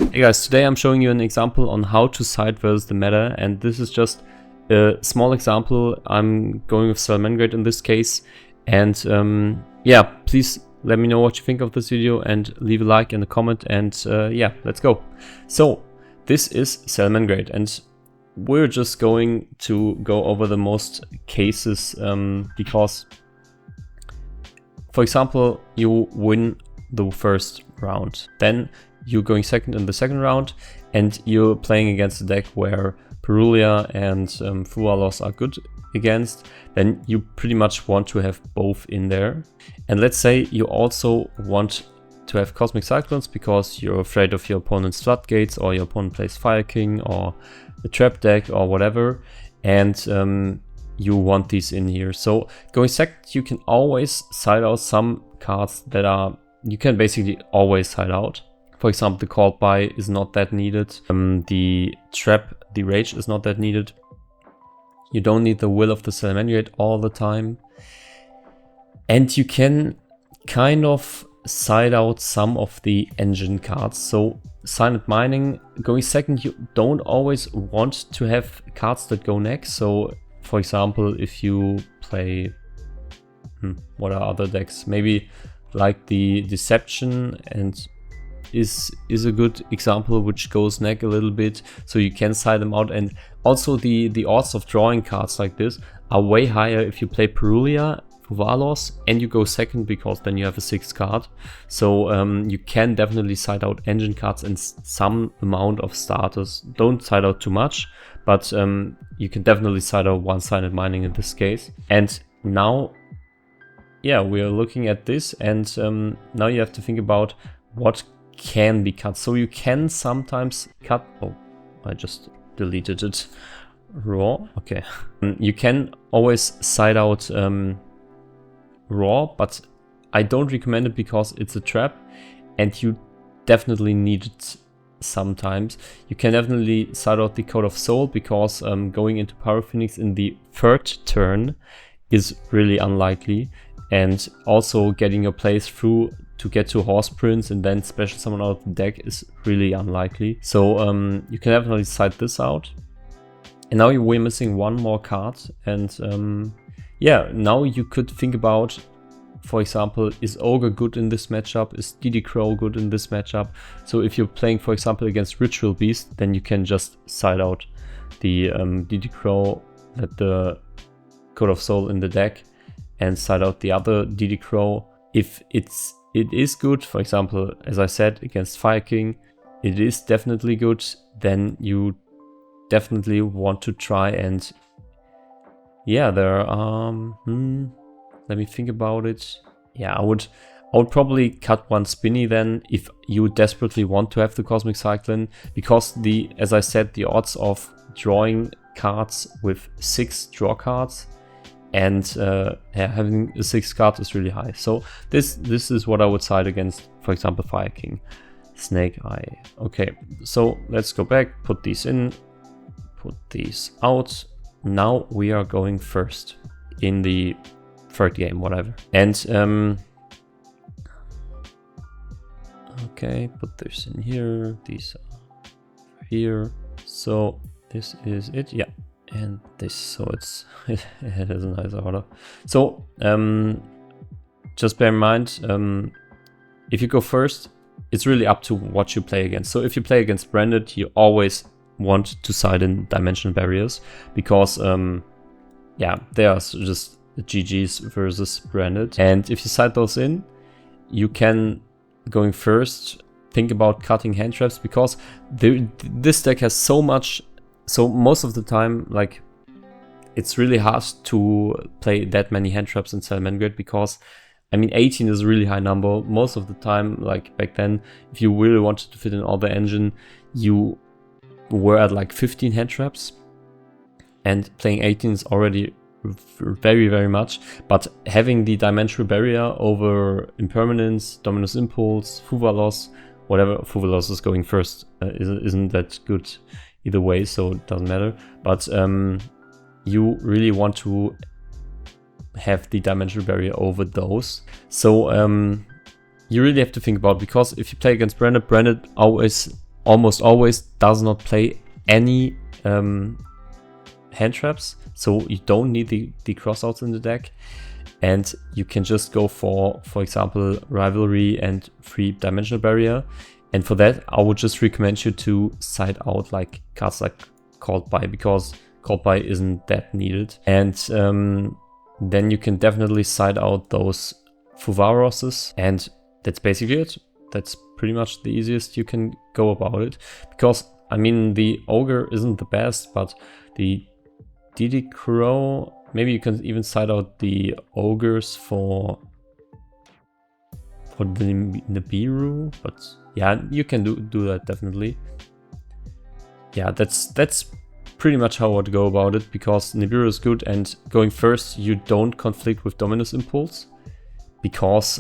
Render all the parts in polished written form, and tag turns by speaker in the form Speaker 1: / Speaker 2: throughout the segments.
Speaker 1: Hey guys, today I'm showing you an example on how to side versus the meta, and this is just a small example. I'm going with Salamangreat in this case, and yeah, please let me know what you think of this video and leave a like and a comment, and yeah, let's go. So this is Salamangreat, and we're just going to go over the most cases because, for example, you win the first round, then you're going second in the second round, and you're playing against a deck where Perulia and Fualos are good against, then you pretty much want to have both in there. And let's say you also want to have Cosmic Cyclones because you're afraid of your opponent's floodgates, or your opponent plays Fire King or a trap deck or whatever, and you want these in here. So going second, you can always side out some cards that are, you can basically always side out. For example, the Called By is not that needed. The Trap, the Rage is not that needed. You don't need the Will of the Salamangreat all the time. And you can kind of side out some of the engine cards. So Silent Mining, going second, you don't always want to have cards that go next. So for example, if you play, what are other decks? Maybe like the Deception and is a good example, which goes neck a little bit, so you can side them out. And also the odds of drawing cards like this are way higher if you play Perulia, Fualos, and you go second, because then you have a 6th card. So you can definitely side out engine cards and some amount of starters. Don't side out too much, but you can definitely side out one Silent Mining in this case. And now, yeah, we are looking at this, and now you have to think about what can be cut. So you can sometimes cut, oh, I just deleted it raw. Okay. You can always side out raw, but I don't recommend it because it's a trap and you definitely need it sometimes. You can definitely side out the Code of Soul because going into Pyrophoenix in the 3rd turn is really unlikely, and also getting your plays through to get to Horse Prince and then special summon out of the deck is really unlikely. So you can definitely side this out. And now we're missing one more card, and yeah, now you could think about, for example, is Ogre good in this matchup? Is DD Crow good in this matchup? So if you're playing, for example, against Ritual Beast, then you can just side out the DD Crow, let the Code of Soul in the deck, and side out the other DD Crow. If it is good, for example, as I said, against Fire King, it is definitely good, then you definitely want to try. And yeah, there are, let me think about it. Yeah, I would probably cut one Spinny then, if you desperately want to have the Cosmic Cyclone, because as I said, the odds of drawing cards with 6 draw cards and having a 6th card is really high. So this is what I would side against, for example, Fire King, Snake Eye. Okay, so let's go back, put these in, put these out. Now we are going first in the 3rd game, whatever. And okay, put this in here, these are here. So this is it, yeah. And this, so it has a nice order. So just bear in mind, if you go first, it's really up to what you play against. So if you play against Branded, you always want to side in Dimensional Barriers, because yeah, they are just GGs versus Branded. And if you side those in, you can, going first, think about cutting hand traps, because this deck has so much. So most of the time, like, it's really hard to play that many hand traps in Salamangreat, because, I mean, 18 is a really high number. Most of the time, like back then, if you really wanted to fit in all the engine, you were at like 15 hand traps, and playing 18 is already very, very much. But having the Dimensional Barrier over Impermanence, Dominus Impulse, Fuvalos, whatever, Fuvalos is going first, isn't that good either way, so it doesn't matter. But you really want to have the Dimensional Barrier over those. So you really have to think about, because if you play against Branded always almost always does not play any hand traps, so you don't need the crossouts in the deck, and you can just go for example, Rivalry and 3-dimensional barrier. And for that, I would just recommend you to side out like cards like Called By, because Called By isn't that needed. And then you can definitely side out those Fuvaroses, and that's basically it. That's pretty much the easiest you can go about it, because I mean the Ogre isn't the best, but the DD Crow, maybe you can even side out the Ogres for the Nibiru, but yeah, you can do that definitely. Yeah, that's pretty much how I would go about it, because Nibiru is good, and going first you don't conflict with Dominus Impulse, because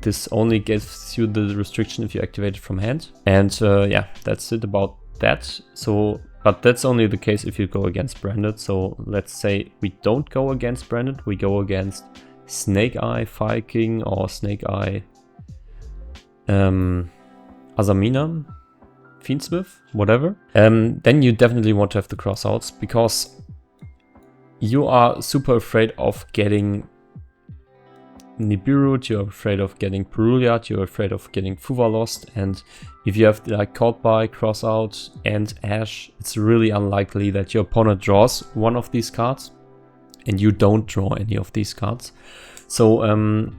Speaker 1: this only gives you the restriction if you activate it from hand. And yeah, that's it about that. So, but that's only the case if you go against branded. So let's say we don't go against branded, we go against Snake Eye Viking or Snake Eye Azamina, Fiendsmith, whatever. Then you definitely want to have the crossouts, because you are super afraid of getting Nibiru, you're afraid of getting Peruliat, you're afraid of getting Fuva-Lost, and if you have like Called By, Crossout and Ash, it's really unlikely that your opponent draws one of these cards and you don't draw any of these cards. So in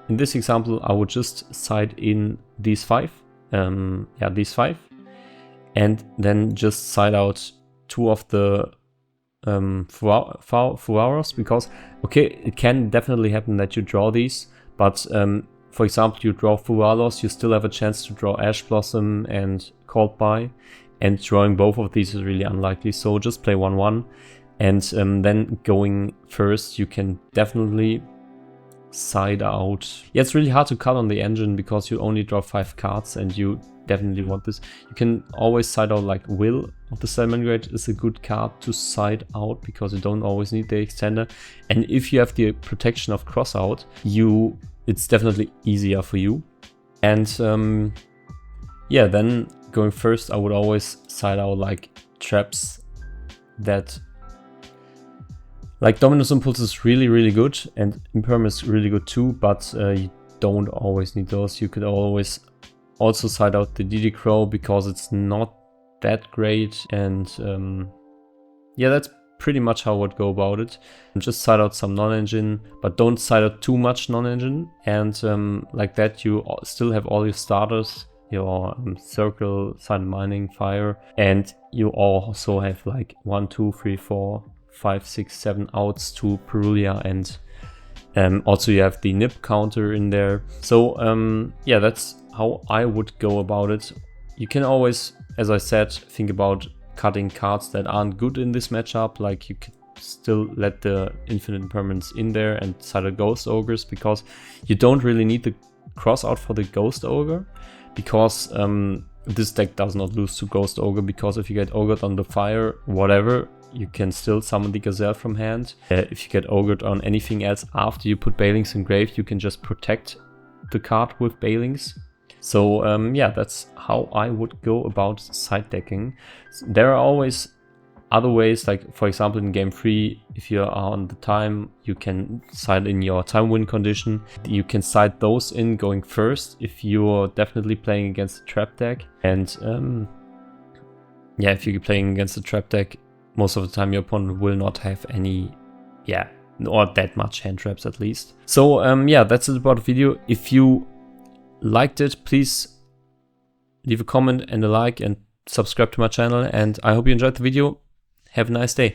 Speaker 1: this example, I would just side in these 5, yeah, these 5, and then just side out 2 of the Fuaros, because okay, it can definitely happen that you draw these, but for example, you draw Fuaros, you still have a chance to draw Ash Blossom and Called By, and drawing both of these is really unlikely. So just play 1/1, and then going first, you can definitely side out. Yeah, it's really hard to cut on the engine because you only draw 5 cards, and you definitely want this. You can always side out, like Will of the Salamangreat is a good card to side out because you don't always need the extender. And if you have the protection of crossout, it's definitely easier for you. And yeah, then going first, I would always side out like traps that, like Dominus Impulse is really good, and Imperm is really good too, but you don't always need those. You could always also side out the DD Crow because it's not that great, and yeah, that's pretty much how I would go about it. And just side out some non-engine, but don't side out too much non-engine, and like that you still have all your starters, your Circle, Silent Mining, Fire, and you also have like 1, 2, 3, 4, 5, 6, 7 outs to Perulia, and also you have the nip counter in there. So yeah, that's how I would go about it. You can always, as I said, think about cutting cards that aren't good in this matchup, like you could still let the infinite impermanence in there and side out Ghost Ogres, because you don't really need the cross out for the Ghost Ogre, because this deck does not lose to Ghost Ogre, because if you get ogred on the fire, whatever, you can still summon the Gazelle from hand. If you get ogred on anything else after you put Balings in grave, you can just protect the card with Balings. So yeah, that's how I would go about side decking. There are always other ways, like for example in game 3, if you are on the time, you can side in your time win condition. You can side those in going first if you're definitely playing against a trap deck. And yeah, if you're playing against a trap deck, most of the time your opponent will not have any, yeah, or that much hand traps at least. So yeah, that's it about the video. If you liked it, please leave a comment and a like and subscribe to my channel, and I hope you enjoyed the video. Have a nice day.